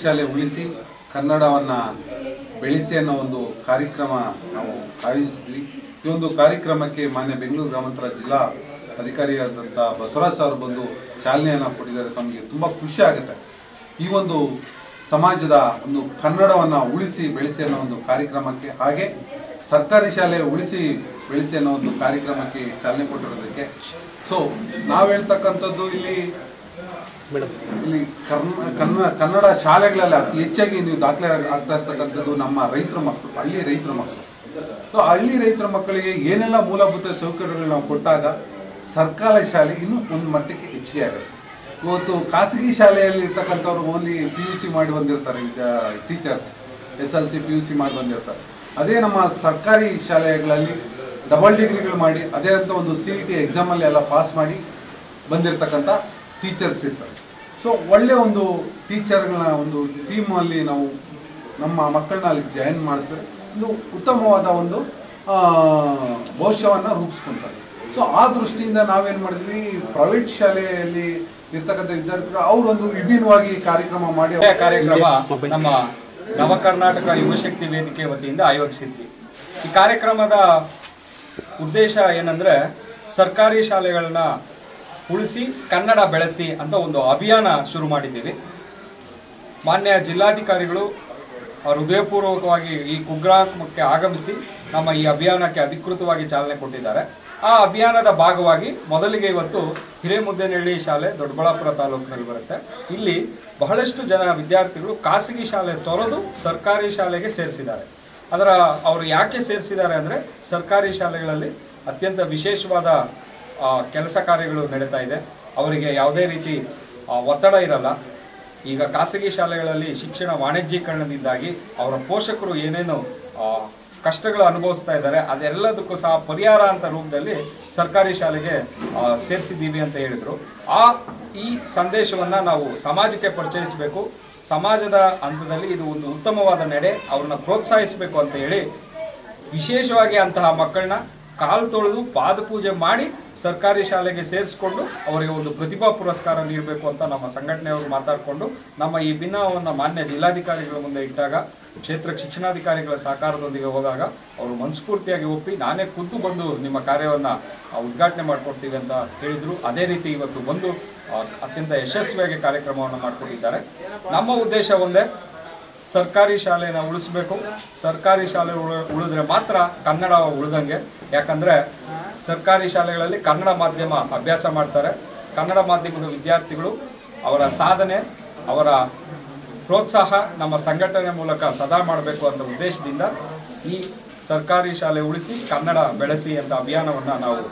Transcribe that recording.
ಶಾಲೆ ಉಳಿಸಿ ಕನ್ನಡವನ್ನು ಬೆಳೆಸಿ ಅನ್ನೋ ಒಂದು ಕಾರ್ಯಕ್ರಮ ನಾವು ಆಯೋಜಿಸಿದ್ವಿ. ಈ ಒಂದು ಕಾರ್ಯಕ್ರಮಕ್ಕೆ ಮಾನ್ಯ ಬೆಂಗಳೂರು ಗ್ರಾಮಾಂತರ ಜಿಲ್ಲಾ ಅಧಿಕಾರಿಯಾದಂಥ ಬಸವರಾಜ್ ಅವರು ಬಂದು ಚಾಲನೆಯನ್ನು ಕೊಟ್ಟಿದ್ದಾರೆ. ತಮಗೆ ತುಂಬ ಖುಷಿ ಆಗುತ್ತೆ. ಈ ಒಂದು ಸಮಾಜದ ಒಂದು ಕನ್ನಡವನ್ನು ಉಳಿಸಿ ಬೆಳೆಸಿ ಅನ್ನೋ ಒಂದು ಕಾರ್ಯಕ್ರಮಕ್ಕೆ, ಹಾಗೆ ಸರ್ಕಾರಿ ಶಾಲೆ ಉಳಿಸಿ ಬೆಳೆಸಿ ಅನ್ನೋ ಒಂದು ಕಾರ್ಯಕ್ರಮಕ್ಕೆ ಚಾಲನೆ ಕೊಟ್ಟಿರೋದಕ್ಕೆ. ಸೊ ನಾವು ಹೇಳ್ತಕ್ಕಂಥದ್ದು ಇಲ್ಲಿ ಕನ್ನಡ ಶಾಲೆಗಳಲ್ಲಿ ಅತಿ ಹೆಚ್ಚಾಗಿ ನೀವು ದಾಖಲೆ ಆಗ್ತಾ ಇರ್ತಕ್ಕಂಥದ್ದು ನಮ್ಮ ರೈತರ ಮಕ್ಕಳು, ಹಳ್ಳಿ ರೈತರ ಮಕ್ಕಳು. ಸೊ ಹಳ್ಳಿ ರೈತರ ಮಕ್ಕಳಿಗೆ ಏನೆಲ್ಲ ಮೂಲಭೂತ ಸೌಕರ್ಯಗಳು ನಾವು ಕೊಟ್ಟಾಗ ಸರ್ಕಾರಿ ಶಾಲೆ ಇನ್ನೂ ಒಂದು ಮಟ್ಟಕ್ಕೆ ಹೆಚ್ಚಿಗೆ ಆಗುತ್ತೆ. ಇವತ್ತು ಖಾಸಗಿ ಶಾಲೆಯಲ್ಲಿ ಇರ್ತಕ್ಕಂಥವ್ರು ಓನ್ಲಿ PUC ಮಾಡಿ ಬಂದಿರ್ತಾರೆ, ಟೀಚರ್ಸ್ SLC PUC ಮಾಡಿ ಬಂದಿರ್ತಾರೆ. ಅದೇ ನಮ್ಮ ಸರ್ಕಾರಿ ಶಾಲೆಗಳಲ್ಲಿ ಡಬಲ್ ಡಿಗ್ರಿಗಳು ಮಾಡಿ ಅದೇ ಅಂತ ಒಂದು CET ಎಕ್ಸಾಮಲ್ಲಿ ಎಲ್ಲ ಪಾಸ್ ಮಾಡಿ ಬಂದಿರತಕ್ಕಂಥ ಟೀಚರ್ಸ್ ಇರ್ತಾರೆ. ಸೊ ಒಳ್ಳೆ ಒಂದು ಟೀಚರ್ಗಳನ್ನ ಒಂದು ಟೀಮಲ್ಲಿ ನಾವು ನಮ್ಮ ಮಕ್ಕಳನ್ನ ಅಲ್ಲಿ ಜಾಯಿನ್ ಮಾಡಿಸಿದ್ರೆ ಒಂದು ಉತ್ತಮವಾದ ಒಂದು ಭವಿಷ್ಯವನ್ನು ರೂಪಿಸ್ಕೊಳ್ತಾರೆ. ಸೊ ಆ ದೃಷ್ಟಿಯಿಂದ ನಾವೇನು ಮಾಡಿದ್ವಿ, ಪ್ರೈವೇಟ್ ಶಾಲೆಯಲ್ಲಿ ಇರ್ತಕ್ಕಂಥ ವಿದ್ಯಾರ್ಥಿಗಳು ಅವರೊಂದು ವಿಭಿನ್ನವಾಗಿ ಕಾರ್ಯಕ್ರಮ ಮಾಡಿ ನಮ್ಮ ನವ ಕರ್ನಾಟಕ ಯುವಶಕ್ತಿ ವೇದಿಕೆ ವತಿಯಿಂದ ಆಯೋಜಿಸಿದ್ವಿ. ಈ ಕಾರ್ಯಕ್ರಮದ ಉದ್ದೇಶ ಏನಂದ್ರೆ, ಸರ್ಕಾರಿ ಶಾಲೆಗಳನ್ನ ಉಳಿಸಿ ಕನ್ನಡ ಬೆಳೆಸಿ ಅಂತ ಒಂದು ಅಭಿಯಾನ ಶುರು ಮಾಡಿದ್ದೀವಿ. ಮಾನ್ಯ ಜಿಲ್ಲಾಧಿಕಾರಿಗಳು ಹೃದಯಪೂರ್ವಕವಾಗಿ ಈ ಕುಗ್ರಾಮಕ್ಕೆ ಆಗಮಿಸಿ ನಮ್ಮ ಈ ಅಭಿಯಾನಕ್ಕೆ ಅಧಿಕೃತವಾಗಿ ಚಾಲನೆ ಕೊಟ್ಟಿದ್ದಾರೆ. ಆ ಅಭಿಯಾನದ ಭಾಗವಾಗಿ ಮೊದಲಿಗೆ ಇವತ್ತು ಹಿರೇಮುದ್ದೇನಹಳ್ಳಿ ಶಾಲೆ ದೊಡ್ಡಬಳ್ಳಾಪುರ ತಾಲೂಕಿನಲ್ಲಿ ಬರುತ್ತೆ. ಇಲ್ಲಿ ಬಹಳಷ್ಟು ಜನ ವಿದ್ಯಾರ್ಥಿಗಳು ಖಾಸಗಿ ಶಾಲೆ ತೊರೆದು ಸರ್ಕಾರಿ ಶಾಲೆಗೆ ಸೇರಿಸಿದ್ದಾರೆ. ಅವರು ಯಾಕೆ ಸೇರಿಸಿದ್ದಾರೆ ಅಂದರೆ, ಸರ್ಕಾರಿ ಶಾಲೆಗಳಲ್ಲಿ ಅತ್ಯಂತ ವಿಶೇಷವಾದ ಕೆಲಸ ಕಾರ್ಯಗಳು ನಡೀತಾ ಇದೆ. ಅವರಿಗೆ ಯಾವುದೇ ರೀತಿ ಒತ್ತಡ ಇರಲ್ಲ. ಈಗ ಖಾಸಗಿ ಶಾಲೆಗಳಲ್ಲಿ ಶಿಕ್ಷಣ ವಾಣಿಜ್ಯೀಕರಣದಿಂದಾಗಿ ಅವರ ಪೋಷಕರು ಏನೇನು ಕಷ್ಟಗಳು ಅನುಭವಿಸ್ತಾ ಇದ್ದಾರೆ, ಅದೆಲ್ಲದಕ್ಕೂ ಸಹ ಪರಿಹಾರ ಅಂತ ರೂಪದಲ್ಲಿ ಸರ್ಕಾರಿ ಶಾಲೆಗೆ ಸೇರಿಸಿದ್ದೀವಿ ಅಂತ ಹೇಳಿದರು. ಈ ಸಂದೇಶವನ್ನು ನಾವು ಸಮಾಜಕ್ಕೆ ಪರಿಚಯಿಸಬೇಕು. ಸಮಾಜದ ಹಂತದಲ್ಲಿ ಇದು ಒಂದು ಉತ್ತಮವಾದ ನಡೆ, ಅವ್ರನ್ನ ಪ್ರೋತ್ಸಾಹಿಸಬೇಕು ಅಂತ ಹೇಳಿ ವಿಶೇಷವಾಗಿ ಅಂತಹ ಮಕ್ಕಳನ್ನ ಕಾಲು ತೊಳೆದು ಪಾದಪೂಜೆ ಮಾಡಿ ಸರ್ಕಾರಿ ಶಾಲೆಗೆ ಸೇರಿಸ್ಕೊಂಡು ಅವರಿಗೆ ಒಂದು ಪ್ರತಿಭಾ ಪುರಸ್ಕಾರ ನೀಡಬೇಕು ಅಂತ ನಮ್ಮ ಸಂಘಟನೆಯವರು ಮಾತಾಡಿಕೊಂಡು ನಮ್ಮ ಈ ಭಿನ್ನವನ್ನು ಮಾನ್ಯ ಜಿಲ್ಲಾಧಿಕಾರಿಗಳ ಮುಂದೆ ಇಟ್ಟಾಗ, ಕ್ಷೇತ್ರ ಶಿಕ್ಷಣಾಧಿಕಾರಿಗಳ ಸಹಕಾರದೊಂದಿಗೆ ಹೋದಾಗ ಅವರು ಮನಸ್ಫೂರ್ತಿಯಾಗಿ ಒಪ್ಪಿ ನಾನೇ ಖುದ್ದು ಬಂದು ನಿಮ್ಮ ಕಾರ್ಯವನ್ನು ಉದ್ಘಾಟನೆ ಮಾಡಿಕೊಡ್ತೀವಿ ಅಂತ ಹೇಳಿದರು. ಅದೇ ರೀತಿ ಇವತ್ತು ಬಂದು ಅತ್ಯಂತ ಯಶಸ್ವಿಯಾಗಿ ಕಾರ್ಯಕ್ರಮವನ್ನು ಮಾಡಿಕೊಟ್ಟಿದ್ದಾರೆ. ನಮ್ಮ ಉದ್ದೇಶ ಒಂದೇ, ಸರ್ಕಾರಿ ಶಾಲೆನ ಉಳಿಸ್ಬೇಕು. ಸರ್ಕಾರಿ ಶಾಲೆ ಉಳಿದ್ರೆ ಮಾತ್ರ ಕನ್ನಡ ಉಳಿದಂಗೆ. ಯಾಕಂದರೆ ಸರ್ಕಾರಿ ಶಾಲೆಗಳಲ್ಲಿ ಕನ್ನಡ ಮಾಧ್ಯಮ ಅಭ್ಯಾಸ ಮಾಡ್ತಾರೆ. ಕನ್ನಡ ಮಾಧ್ಯಮದ ವಿದ್ಯಾರ್ಥಿಗಳು ಅವರ ಸಾಧನೆ, ಅವರ ಪ್ರೋತ್ಸಾಹ ನಮ್ಮ ಸಂಘಟನೆ ಮೂಲಕ ಸದಾ ಮಾಡಬೇಕು ಅನ್ನೋ ಉದ್ದೇಶದಿಂದ ಈ ಸರ್ಕಾರಿ ಶಾಲೆ ಉಳಿಸಿ ಕನ್ನಡ ಬೆಳೆಸಿ ಅಂತ ಅಭಿಯಾನವನ್ನು ನಾವು